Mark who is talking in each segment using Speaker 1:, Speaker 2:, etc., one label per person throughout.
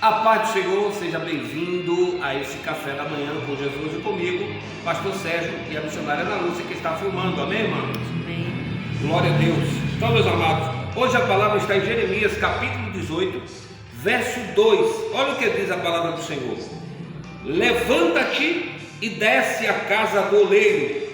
Speaker 1: A paz do Senhor, seja bem-vindo a esse café da manhã com Jesus e comigo, Pastor Sérgio e a missionária Ana Lúcia que está filmando, amém, irmãos?
Speaker 2: Amém.
Speaker 1: Glória a Deus. Então, meus amados, hoje a palavra está em Jeremias capítulo 18, verso 2. Olha o que diz a palavra do Senhor: levanta-te e desce à casa do oleiro,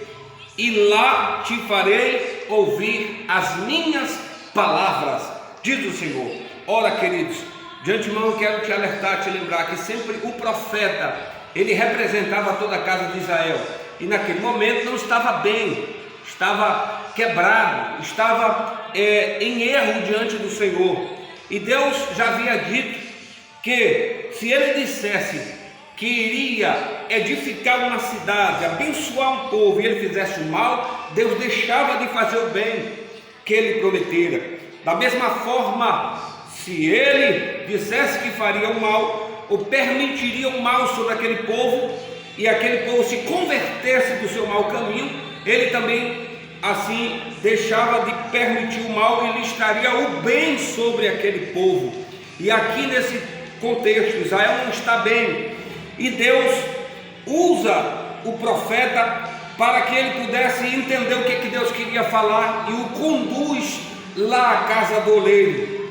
Speaker 1: e lá te farei ouvir as minhas palavras, diz o Senhor. Ora, queridos, de antemão eu quero te alertar, te lembrar que sempre o profeta, ele representava toda a casa de Israel, e naquele momento não estava bem, estava quebrado, estava em erro diante do Senhor, e Deus já havia dito que se ele dissesse que iria edificar uma cidade, abençoar um povo, e ele fizesse o mal, Deus deixava de fazer o bem que ele prometera. Da mesma forma, se ele dissesse que faria o mal, ou permitiria o mal sobre aquele povo, e aquele povo se convertesse do seu mau caminho, ele também assim deixava de permitir o mal e listaria o bem sobre aquele povo. E aqui nesse contexto, Israel não está bem, e Deus usa o profeta para que ele pudesse entender o que Deus queria falar, e o conduz lá à casa do oleiro.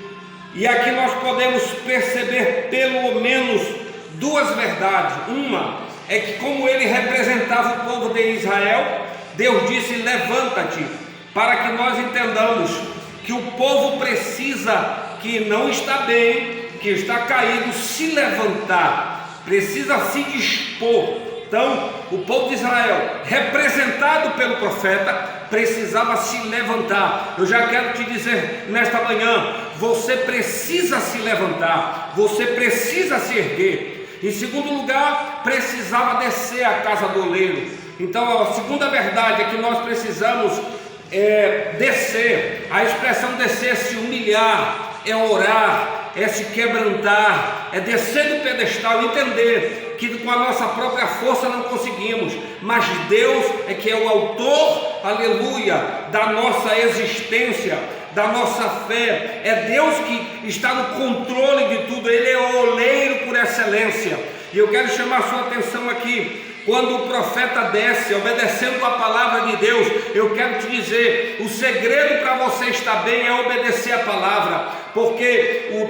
Speaker 1: E aqui nós podemos perceber pelo menos duas verdades. Uma é que, como ele representava o povo de Israel, Deus disse: levanta-te, para que nós entendamos que o povo precisa, que não está bem, que está caído, se levantar, precisa se dispor. Então, o povo de Israel, representado pelo profeta, precisava se levantar. Eu já quero te dizer nesta manhã: você precisa se levantar, você precisa se erguer. Em segundo lugar, precisava descer à casa do oleiro. Então, a segunda verdade é que nós precisamos descer. A expressão descer é se humilhar, é orar, é se quebrantar, é descer do pedestal, entender que com a nossa própria força não conseguimos, mas Deus é que é o autor, aleluia, da nossa existência, da nossa fé. É Deus que está no controle de tudo, Ele é o oleiro por excelência. E eu quero chamar a sua atenção aqui. Quando o profeta desce, obedecendo a palavra de Deus, eu quero te dizer, o segredo para você estar bem é obedecer a palavra, porque o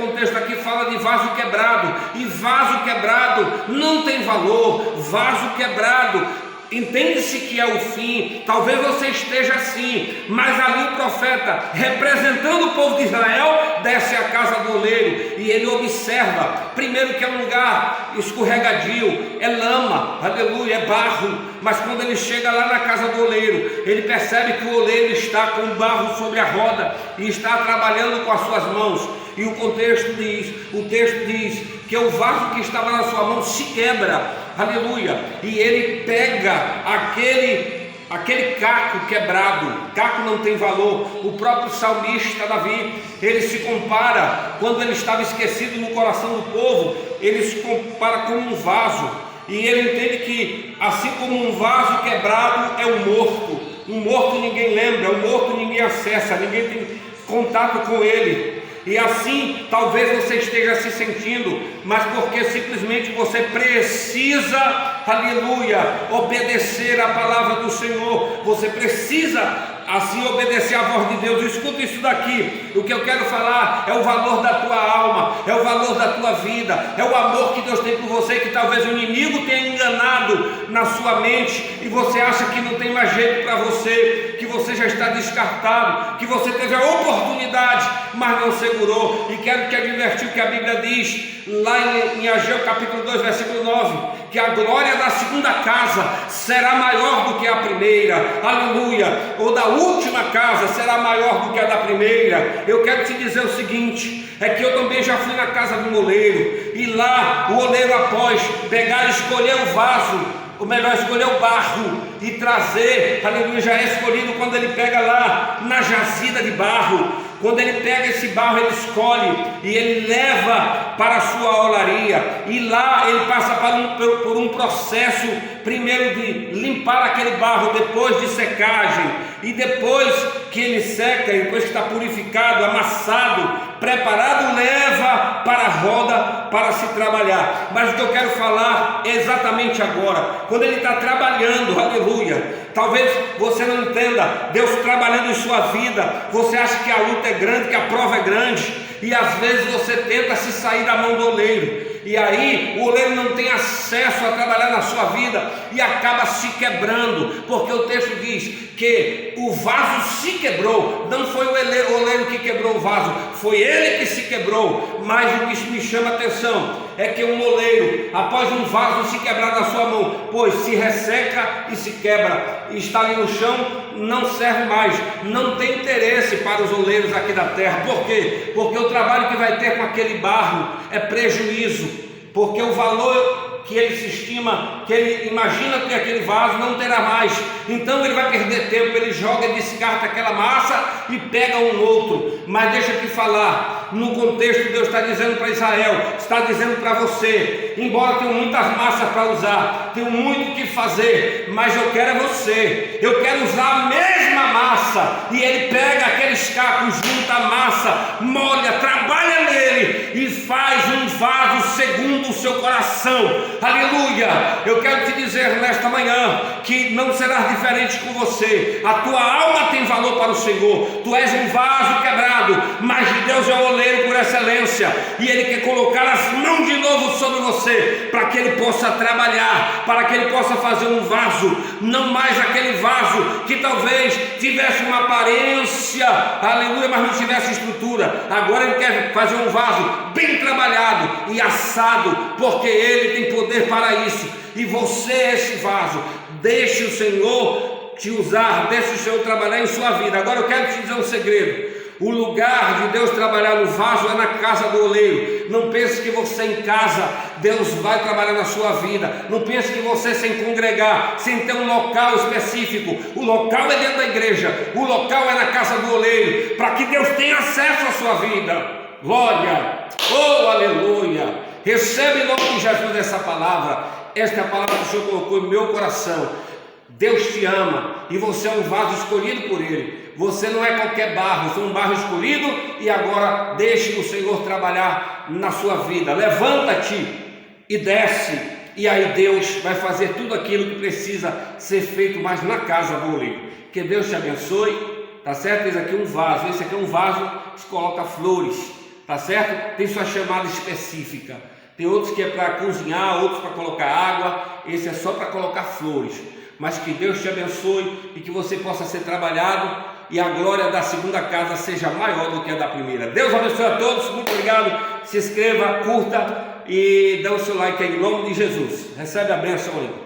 Speaker 1: contexto aqui fala de vaso quebrado, e vaso quebrado não tem valor. Vaso quebrado, entende-se que é o fim. Talvez você esteja assim, mas ali o profeta, representando o povo de Israel, desce à casa do oleiro, e ele observa, primeiro, que é um lugar escorregadio, é lama, aleluia, é barro. Mas quando ele chega lá na casa do oleiro, ele percebe que o oleiro está com barro sobre a roda, e está trabalhando com as suas mãos. E o texto diz que o vaso que estava na sua mão se quebra, aleluia, e ele pega aquele caco quebrado. Caco não tem valor. O próprio salmista Davi, ele se compara, quando ele estava esquecido no coração do povo, ele se compara com um vaso, e ele entende que, assim como um vaso quebrado é um morto ninguém lembra, um morto ninguém acessa, ninguém tem contato com ele. E assim talvez você esteja se sentindo, mas porque simplesmente você precisa, aleluia, obedecer a palavra do Senhor. Você precisa assim obedecer a voz de Deus. Escuta isso daqui. O que eu quero falar é o valor da tua alma, é o valor da tua vida, é o amor que Deus tem por você, que talvez o inimigo tenha enganado na sua mente, e você acha que não tem mais jeito para você, que você já está descartado, que você teve a oportunidade, mas não segurou. E quero te advertir o que a Bíblia diz lá em Ageu capítulo 2, versículo 9, que a glória da segunda casa será maior do que a primeira, aleluia, ou da última casa será maior do que a da primeira. Eu quero te dizer o seguinte, é que eu também já fui na casa do oleiro, e lá o oleiro, após pegar e escolher o vaso, ou melhor, escolher o barro e trazer, aleluia, já é escolhido quando ele pega lá na jazida de barro. Quando ele pega esse barro, ele escolhe e ele leva para a sua olaria, e lá ele passa por um processo, primeiro de limpar aquele barro, depois de secagem, e depois que ele seca, depois que está purificado, amassado, preparado, leva para a roda para se trabalhar. Mas o que eu quero falar é exatamente agora, quando ele está trabalhando, aleluia. Talvez você não entenda Deus trabalhando em sua vida. Você acha que a luta é grande, que a prova é grande, e às vezes você tenta se sair da mão do oleiro, e aí o oleiro não tem acesso a trabalhar na sua vida e acaba se quebrando, porque o texto diz que o vaso se quebrou. Não foi o oleiro que quebrou o vaso, foi ele que se quebrou. Mas o que me chama a atenção é que um oleiro, após um vaso se quebrar na sua mão, pois se resseca e se quebra, e está ali no chão, não serve mais, não tem interesse para os oleiros aqui da terra. Por quê? Porque o trabalho que vai ter com aquele barro é prejuízo, porque o valor que ele se estima, que ele imagina ter aquele vaso, não terá mais. Então ele vai perder tempo, ele joga e descarta aquela massa e pega um outro. Mas deixa eu te falar, no contexto Deus está dizendo para Israel, está dizendo para você: embora tenha muitas massas para usar, tenho muito o que fazer, mas eu quero é você, eu quero usar a mesma massa. E ele pega aqueles cacos, junta a massa, molha, trabalha nele e faz um vaso segundo o seu coração. Aleluia! Eu quero te dizer nesta manhã que não será diferente com você. A tua alma tem valor para o Senhor. Tu és um vaso quebrado, mas Deus é o oleiro por excelência, e Ele quer colocar as mãos de novo sobre você, para que Ele possa trabalhar, para que Ele possa fazer um vaso, não mais aquele vaso que talvez tivesse uma aparência, aleluia, mas não tivesse estrutura. Agora Ele quer fazer um vaso bem trabalhado e assado, porque Ele tem poder para isso. E você é esse vaso. Deixe o Senhor te usar, deixe o Senhor trabalhar em sua vida. Agora eu quero te dizer um segredo: o lugar de Deus trabalhar no vaso é na casa do oleiro. Não pense que você em casa Deus vai trabalhar na sua vida. Não pense que você sem congregar, sem ter um local específico. O local é dentro da igreja, o local é na casa do oleiro, para que Deus tenha acesso à sua vida. Glória, oh aleluia. Recebe em nome de Jesus essa palavra. Esta é a palavra que o Senhor colocou em meu coração. Deus te ama e você é um vaso escolhido por Ele. Você não é qualquer barro, você é um barro escolhido. E agora deixe o Senhor trabalhar na sua vida. Levanta-te e desce, e aí Deus vai fazer tudo aquilo que precisa ser feito, mas na casa do oleiro. Que Deus te abençoe. Tá certo? Esse aqui é um vaso. Esse aqui é um vaso que se coloca flores. Tá certo? Tem sua chamada específica. Tem outros que é para cozinhar, outros para colocar água. Esse é só para colocar flores. Mas que Deus te abençoe e que você possa ser trabalhado e a glória da segunda casa seja maior do que a da primeira. Deus abençoe a todos, muito obrigado. Se inscreva, curta e dê o seu like aí, em nome de Jesus. Recebe a bênção aí.